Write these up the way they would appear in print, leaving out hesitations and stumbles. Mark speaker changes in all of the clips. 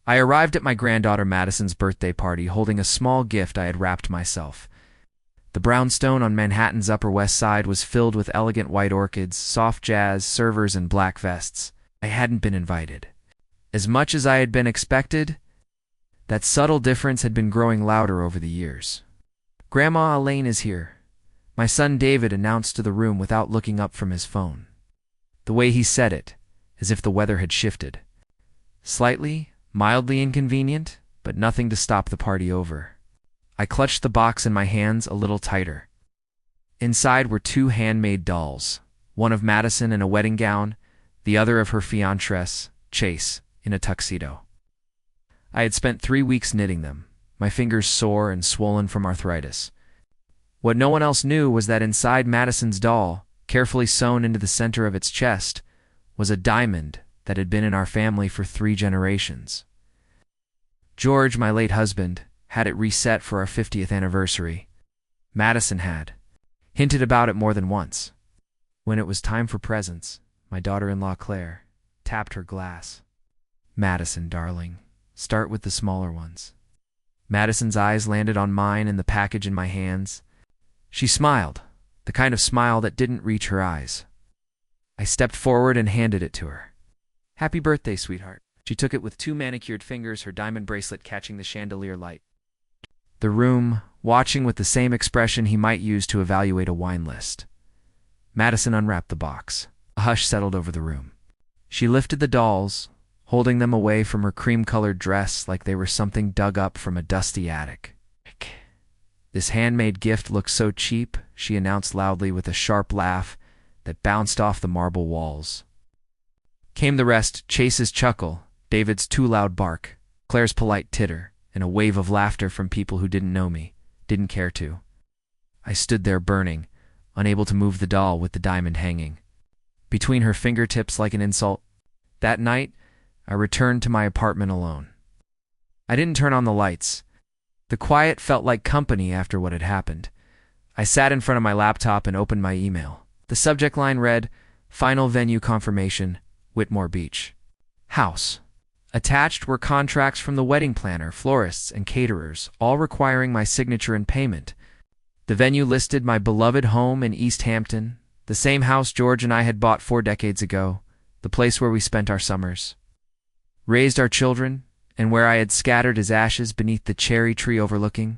Speaker 1: I arrived at my granddaughter Madison's birthday party holding a small gift I had wrapped myself. The brownstone on Manhattan's Upper West Side was filled with elegant white orchids, soft jazz, servers, and black vests. I hadn't been invited. As much as I had been expected, that subtle difference had been growing louder over the years. "Grandma Elaine is here," my son David announced to the room without looking up from his phone. The way he said it, as if the weather had shifted. Slightly, mildly inconvenient, but nothing to stop the party over. I clutched the box in my hands a little tighter. Inside were two handmade dolls, one of Madison in a wedding gown, the other of her fiancé, Chase, in a tuxedo. I had spent 3 weeks knitting them, my fingers sore and swollen from arthritis. What no one else knew was that inside Madison's doll, carefully sewn into the center of its chest, was a diamond that had been in our family for 3 generations. George, my late husband, had it reset for our 50th anniversary. Madison had hinted about it more than once. When it was time for presents, my daughter-in-law Claire tapped her glass. "Madison, darling, start with the smaller ones." Madison's eyes landed on mine and the package in my hands. She smiled, the kind of smile that didn't reach her eyes. I stepped forward and handed it to her. "Happy birthday, sweetheart." She took it with 2 manicured fingers, her diamond bracelet catching the chandelier light. The room, watching with the same expression he might use to evaluate a wine list. Madison unwrapped the box. A hush settled over the room. She lifted the dolls, holding them away from her cream-colored dress like they were something dug up from a dusty attic. "This handmade gift looks so cheap," she announced loudly with a sharp laugh that bounced off the marble walls. Came the rest, Chase's chuckle, David's too loud bark, Claire's polite titter, and a wave of laughter from people who didn't know me, didn't care to. I stood there burning, unable to move the doll with the diamond hanging between her fingertips like an insult. That night, I returned to my apartment alone. I didn't turn on the lights. The quiet felt like company after what had happened. I sat in front of my laptop and opened my email. The subject line read, "Final venue confirmation, Whitmore Beach. House." Attached were contracts from the wedding planner, florists, and caterers, all requiring my signature and payment. The venue listed my beloved home in East Hampton, the same house George and I had bought 4 decades ago, the place where we spent our summers, raised our children, and where I had scattered his ashes beneath the cherry tree overlooking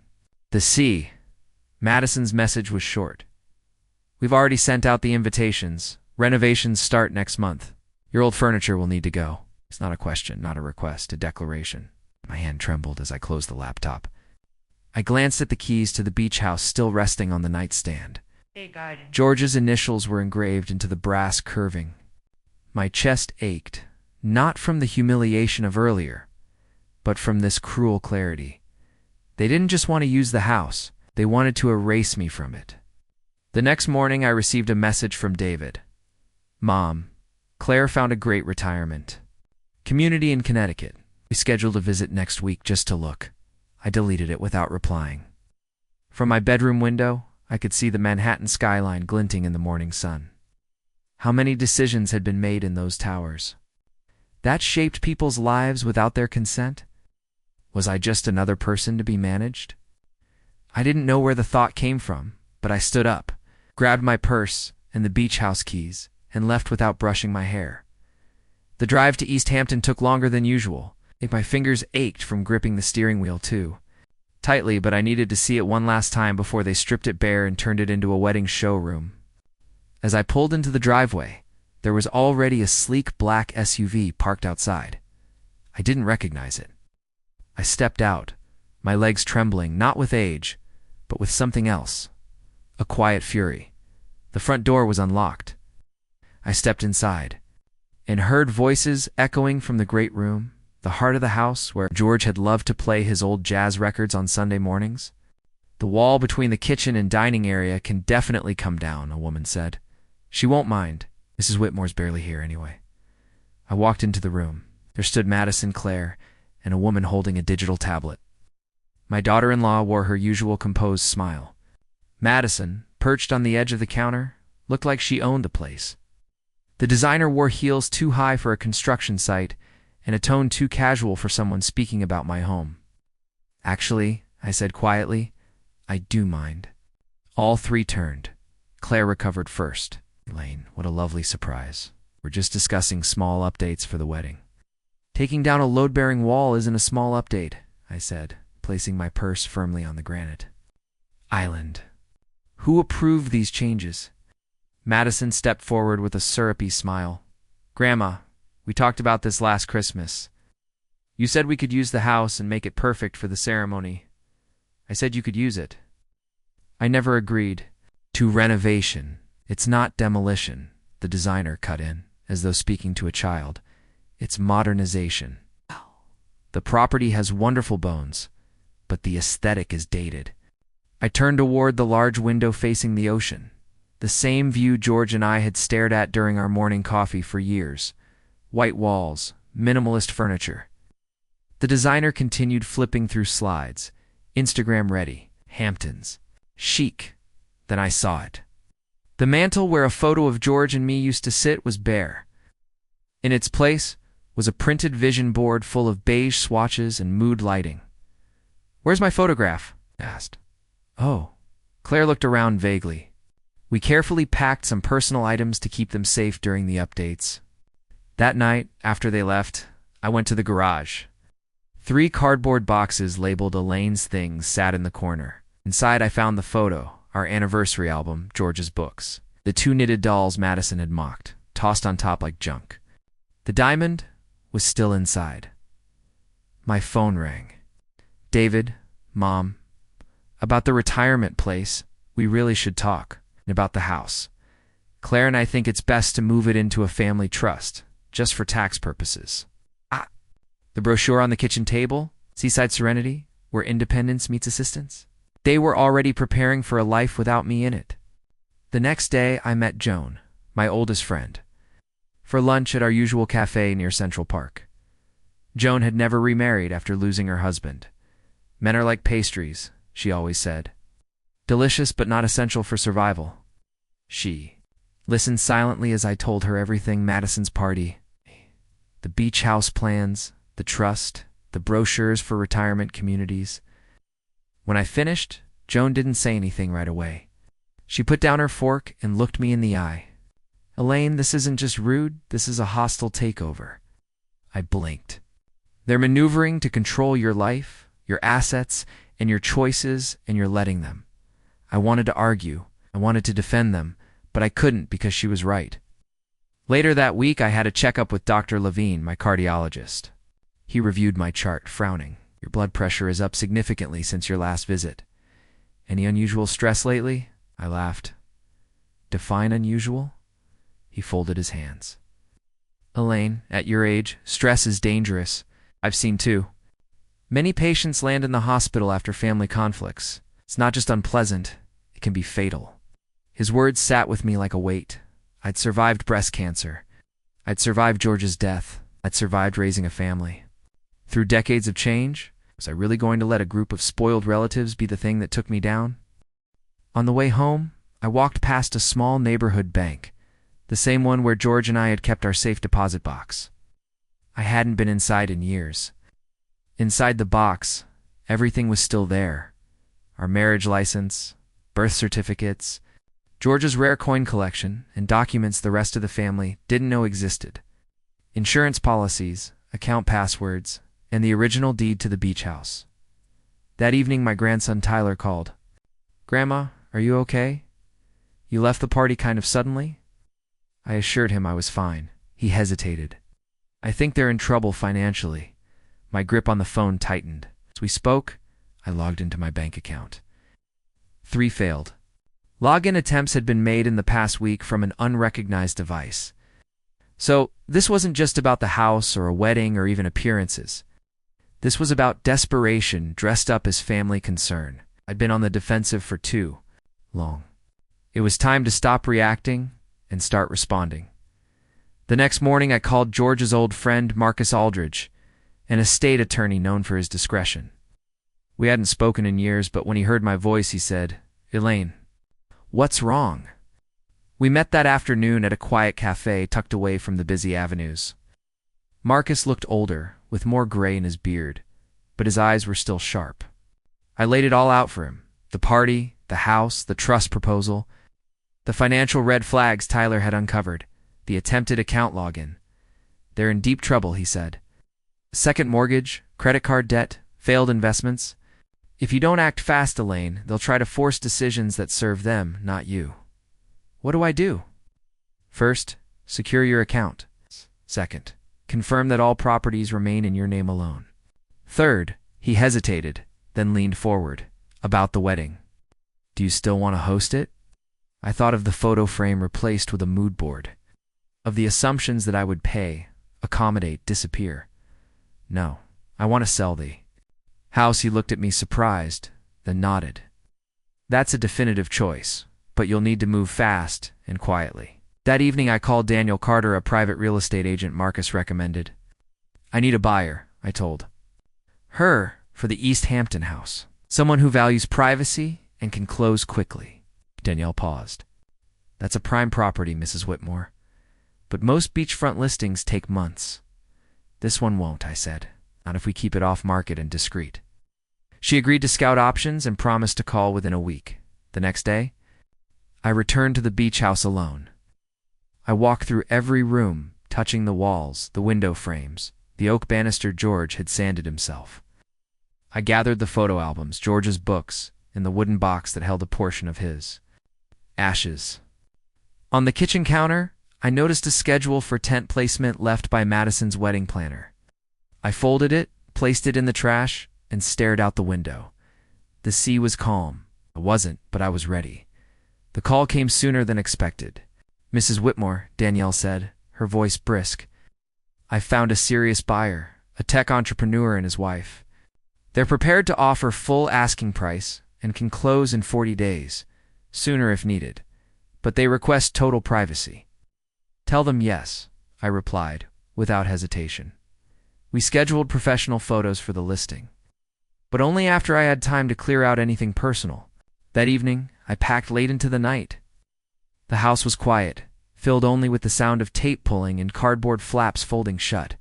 Speaker 1: the sea. Madison's message was short. "We've already sent out the invitations. Renovations start next month. Your old furniture will need to go." It's not a question, not a request, a declaration. My hand trembled as I closed the laptop. I glanced at the keys to the beach house still resting on the nightstand.
Speaker 2: Hey, God.
Speaker 1: George's initials were engraved into the brass curving. My chest ached, not from the humiliation of earlier, but from this cruel clarity. They didn't just want to use the house, they wanted to erase me from it. The next morning I received a message from David. "Mom, Claire found a great retirement. Community in Connecticut. We scheduled a visit next week just to look." I deleted it without replying. From my bedroom window, I could see the Manhattan skyline glinting in the morning sun. How many decisions had been made in those towers? That shaped people's lives without their consent? Was I just another person to be managed? I didn't know where the thought came from, but I stood up, grabbed my purse and the beach house keys, and left without brushing my hair. The drive to East Hampton took longer than usual. My fingers ached from gripping the steering wheel too tightly, but I needed to see it one last time before they stripped it bare and turned it into a wedding showroom. As I pulled into the driveway, there was already a sleek black SUV parked outside. I didn't recognize it. I stepped out, my legs trembling, not with age, but with something else. A quiet fury. The front door was unlocked. I stepped inside and heard voices echoing from the great room, the heart of the house where George had loved to play his old jazz records on Sunday mornings. "The wall between the kitchen and dining area can definitely come down," a woman said. "She won't mind. Mrs. Whitmore's barely here anyway." I walked into the room. There stood Madison, Claire, and a woman holding a digital tablet. My daughter-in-law wore her usual composed smile. Madison, perched on the edge of the counter, looked like she owned the place. The designer wore heels too high for a construction site, in a tone too casual for someone speaking about my home. "Actually," I said quietly, "I do mind." All three turned. Claire recovered first. "Elaine, what a lovely surprise. We're just discussing small updates for the wedding." "Taking down a load-bearing wall isn't a small update," I said, placing my purse firmly on the granite. "Island. Who approved these changes?" Madison stepped forward with a syrupy smile. "Grandma, we talked about this last Christmas. You said we could use the house and make it perfect for the ceremony. I said you could use it." "I never agreed to renovation. It's not demolition," the designer cut in, as though speaking to a child. "It's modernization. The property has wonderful bones, but the aesthetic is dated." I turned toward the large window facing the ocean, the same view George and I had stared at during our morning coffee for years. White walls, minimalist furniture. The designer continued flipping through slides. Instagram ready, Hamptons, chic. Then I saw it. The mantel where a photo of George and me used to sit was bare. In its place was a printed vision board full of beige swatches and mood lighting. "Where's my photograph?" I asked. "Oh." Claire looked around vaguely. We carefully packed some personal items to keep them safe during the updates. That night, after they left, I went to the garage. 3 cardboard boxes labeled Elaine's Things sat in the corner. Inside I found the photo, our anniversary album, George's books, the 2 knitted dolls Madison had mocked, tossed on top like junk. The diamond was still inside. My phone rang. "David, Mom, about the retirement place, we really should talk. And about the house. Claire and I think it's best to move it into a family trust, just for tax purposes." "Ah." The brochure on the kitchen table, Seaside Serenity, where independence meets assistance. They were already preparing for a life without me in it. The next day, I met Joan, my oldest friend, for lunch at our usual cafe near Central Park. Joan had never remarried after losing her husband. "Men are like pastries," she always said. "Delicious but not essential for survival." She listened silently as I told her everything: Madison's party, the beach house plans, the trust, the brochures for retirement communities. When I finished, Joan didn't say anything right away. She put down her fork and looked me in the eye. "Elaine, this isn't just rude, this is a hostile takeover." I blinked. "They're maneuvering to control your life, your assets, and your choices, and you're letting them." I wanted to argue. I wanted to defend them, but I couldn't because she was right. Later that week, I had a checkup with Dr. Levine, my cardiologist. He reviewed my chart, frowning. "Your blood pressure is up significantly since your last visit. Any unusual stress lately?" I laughed. "Define unusual?" He folded his hands. "Elaine, at your age, stress is dangerous. I've seen too. Many patients land in the hospital after family conflicts. It's not just unpleasant, it can be fatal." His words sat with me like a weight. I'd survived breast cancer. I'd survived George's death. I'd survived raising a family. Through decades of change, was I really going to let a group of spoiled relatives be the thing that took me down? On the way home, I walked past a small neighborhood bank, the same one where George and I had kept our safe deposit box. I hadn't been inside in years. Inside the box, everything was still there. Our marriage license, birth certificates, George's rare coin collection, and documents the rest of the family didn't know existed. Insurance policies, account passwords, and the original deed to the beach house. That evening, my grandson Tyler called. "Grandma, are you okay? You left the party kind of suddenly?" I assured him I was fine. He hesitated. "I think they're in trouble financially." My grip on the phone tightened. As we spoke, I logged into my bank account. 3 failed. Login attempts had been made in the past week from an unrecognized device. So this wasn't just about the house or a wedding or even appearances. This was about desperation dressed up as family concern. I'd been on the defensive for too long. It was time to stop reacting and start responding. The next morning, I called George's old friend Marcus Aldridge, an estate attorney known for his discretion. We hadn't spoken in years, but when he heard my voice, he said, "Elaine, what's wrong?" We met that afternoon at a quiet cafe tucked away from the busy avenues. Marcus looked older, with more gray in his beard, but his eyes were still sharp. I laid it all out for him: the party, the house, the trust proposal, the financial red flags Tyler had uncovered, the attempted account login. "They're in deep trouble," he said. "Second mortgage, credit card debt, failed investments. If you don't act fast, Elaine, they'll try to force decisions that serve them, not you." "What do I do?" "First, secure your account. Second, confirm that all properties remain in your name alone. Third," he hesitated, then leaned forward, "about the wedding. Do you still want to host it?" I thought of the photo frame replaced with a mood board, of the assumptions that I would pay, accommodate, disappear. "No, I want to sell the house." He looked at me surprised, then nodded. "That's a definitive choice, but you'll need to move fast and quietly." That evening I called Daniel Carter, a private real estate agent Marcus recommended. "I need a buyer," I told her, "for the East Hampton house. Someone who values privacy and can close quickly." Danielle paused. "That's a prime property, Mrs. Whitmore. But most beachfront listings take months." "This one won't," I said. "Not if we keep it off-market and discreet." She agreed to scout options and promised to call within a week. The next day, I returned to the beach house alone. I walked through every room, touching the walls, the window frames, the oak banister George had sanded himself. I gathered the photo albums, George's books, and the wooden box that held a portion of his. Ashes. On the kitchen counter, I noticed a schedule for tent placement left by Madison's wedding planner. I folded it, placed it in the trash, and stared out the window. The sea was calm. I wasn't, but I was ready. The call came sooner than expected. "Mrs. Whitmore," Danielle said, her voice brisk. "I found a serious buyer, a tech entrepreneur and his wife. They're prepared to offer full asking price and can close in 40 days, sooner if needed, but they request total privacy." "Tell them yes," I replied, without hesitation. We scheduled professional photos for the listing, but only after I had time to clear out anything personal. That evening, I packed late into the night. The house was quiet, filled only with the sound of tape pulling and cardboard flaps folding shut.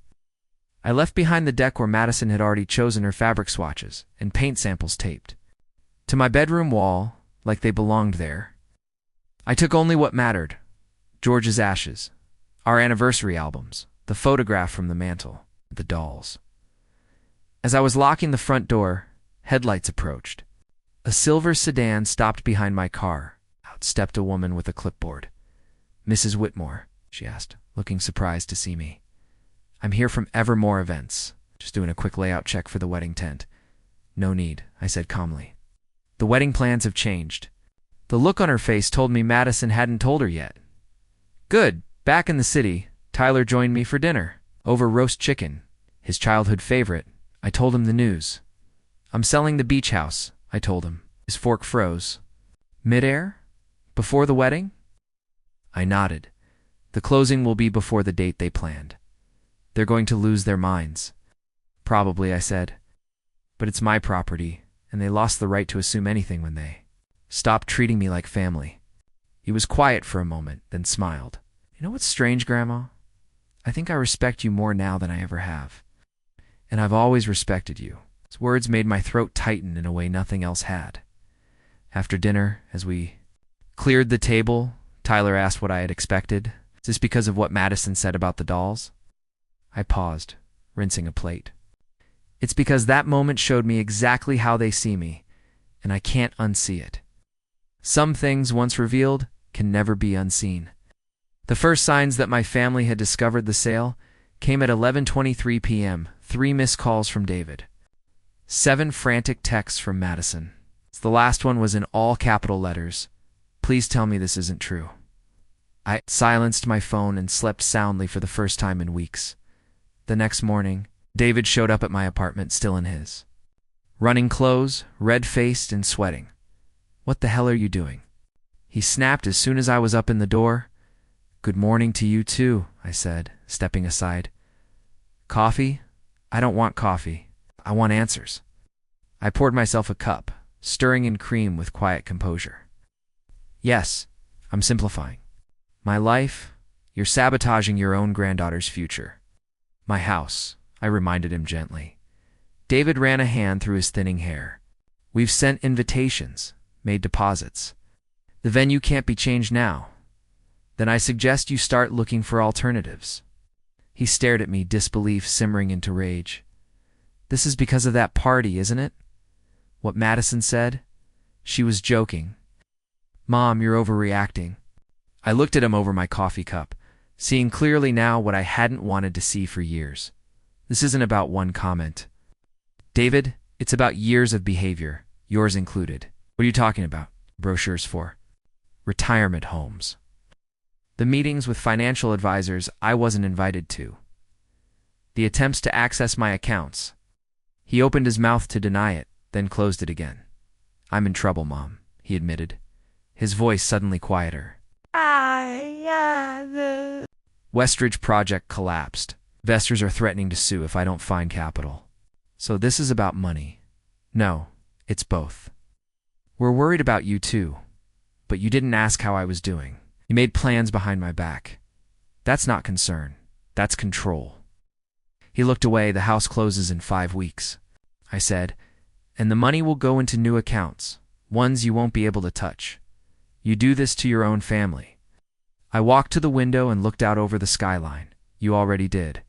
Speaker 1: I left behind the deck where Madison had already chosen her fabric swatches and paint samples taped to my bedroom wall like they belonged there. I took only what mattered: George's ashes, our anniversary albums, the photograph from the mantel, the dolls. As I was locking the front door, headlights approached. A silver sedan stopped behind my car. Out stepped a woman with a clipboard. "Mrs. Whitmore?" she asked, looking surprised to see me. "I'm here from Evermore Events. Just doing a quick layout check for the wedding tent." "No need," I said calmly. "The wedding plans have changed." The look on her face told me Madison hadn't told her yet. "Good. Back in the city, Tyler joined me for dinner. Over roast chicken, his childhood favorite. I told him the news. I'm selling the beach house," I told him. His fork froze. "Midair? Before the wedding?" I nodded. "The closing will be before the date they planned. They're going to lose their minds." "Probably," I said. "But it's my property, and they lost the right to assume anything when they stopped treating me like family." He was quiet for a moment, then smiled. "You know what's strange, Grandma? I think I respect you more now than I ever have. And I've always respected you." His words made my throat tighten in a way nothing else had. After dinner, as we cleared the table, Tyler asked what I had expected. "Is this because of what Madison said about the dolls?" I paused, rinsing a plate. "It's because that moment showed me exactly how they see me, and I can't unsee it. Some things, once revealed, can never be unseen." The first signs that my family had discovered the sale came at 11:23 p.m., 3 missed calls from David. 7 frantic texts from Madison. The last one was in all capital letters. "Please tell me this isn't true." I silenced my phone and slept soundly for the first time in weeks. The next morning, David showed up at my apartment, still in his running clothes, red-faced and sweating. "What the hell are you doing?" he snapped as soon as I was up in the door. "Good morning to you too," I said, stepping aside. "Coffee? I don't want coffee. I want answers." I poured myself a cup, stirring in cream with quiet composure. "Yes, I'm simplifying. My life, you're sabotaging your own granddaughter's future. My house, I reminded him gently. David ran a hand through his thinning hair. We've sent invitations, made deposits. The venue can't be changed now. Then I suggest you start looking for alternatives. He stared at me, disbelief simmering into rage. This is because of that party, isn't it? What Madison said? She was joking. Mom, you're overreacting. I looked at him over my coffee cup, seeing clearly now what I hadn't wanted to see for years. This isn't about one comment. David, it's about years of behavior, yours included. What are you talking about? Brochures for retirement homes. The meetings with financial advisors I wasn't invited to. The attempts to access my accounts. He opened his mouth to deny it, then closed it again. I'm in trouble, Mom, he admitted, his voice suddenly quieter. Westridge project collapsed. Investors are threatening to sue if I don't find capital. So this is about money. No, it's both. We're worried about you too, but you didn't ask how I was doing. You made plans behind my back. That's not concern. That's control. He looked away. The house closes in 5 weeks, I said, and the money will go into new accounts, ones you won't be able to touch. You do this to your own family. I walked to the window and looked out over the skyline. You already did.